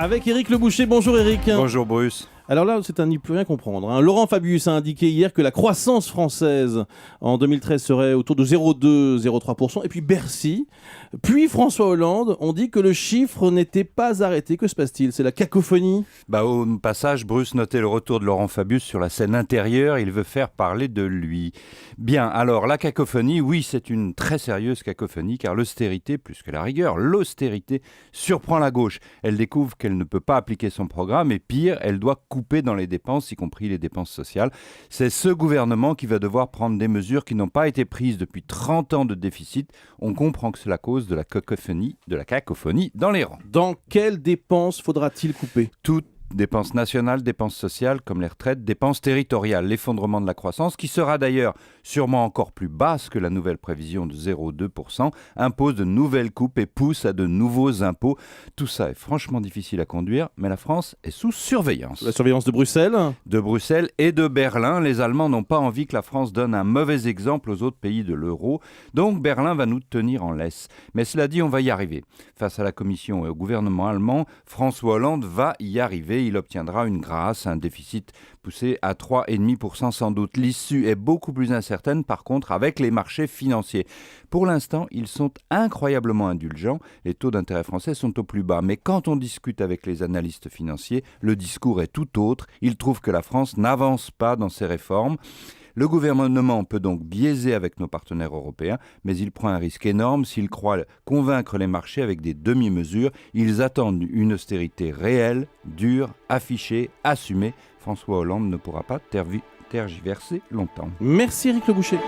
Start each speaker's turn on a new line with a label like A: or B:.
A: Avec Éric Le Boucher. Bonjour Éric.
B: Bonjour Bruce.
A: Alors là, c'est à n'y plus rien comprendre, hein. Laurent Fabius a indiqué hier que la croissance française en 2013 serait autour de 0,2-0,3%. Et puis Bercy, puis François Hollande ont dit que le chiffre n'était pas arrêté. Que se passe-t-il? C'est la cacophonie?
B: Au passage, Bruce notait le retour de Laurent Fabius sur la scène intérieure. Il veut faire parler de lui. Bien, alors la cacophonie, oui, c'est une très sérieuse cacophonie, car l'austérité, plus que la rigueur, l'austérité surprend la gauche. Elle découvre qu'elle ne peut pas appliquer son programme et pire, elle doit couper dans les dépenses, y compris les dépenses sociales. C'est ce gouvernement qui va devoir prendre des mesures qui n'ont pas été prises depuis 30 ans de déficit. On comprend que c'est la cause de la cacophonie dans les rangs.
A: Dans quelles dépenses faudra-t-il couper?
B: Toutes dépenses nationales, dépenses sociales comme les retraites, dépenses territoriales, l'effondrement de la croissance, qui sera d'ailleurs sûrement encore plus basse que la nouvelle prévision de 0,2%, impose de nouvelles coupes et pousse à de nouveaux impôts. Tout ça est franchement difficile à conduire, mais la France est sous surveillance.
A: La surveillance de Bruxelles?
B: De Bruxelles et de Berlin. Les Allemands n'ont pas envie que la France donne un mauvais exemple aux autres pays de l'euro, donc Berlin va nous tenir en laisse. Mais cela dit, on va y arriver. Face à la Commission et au gouvernement allemand, François Hollande va y arriver. Il obtiendra une grâce, un déficit poussé à 3,5% sans doute. L'issue est beaucoup plus incertaine par contre avec les marchés financiers. Pour l'instant, ils sont incroyablement indulgents. Les taux d'intérêt français sont au plus bas. Mais quand on discute avec les analystes financiers, le discours est tout autre. Ils trouvent que la France n'avance pas dans ses réformes. Le gouvernement peut donc biaiser avec nos partenaires européens, mais il prend un risque énorme s'il croit convaincre les marchés avec des demi-mesures. Ils attendent une austérité réelle, dure, affichée, assumée. François Hollande ne pourra pas tergiverser longtemps.
A: Merci Éric Le Boucher.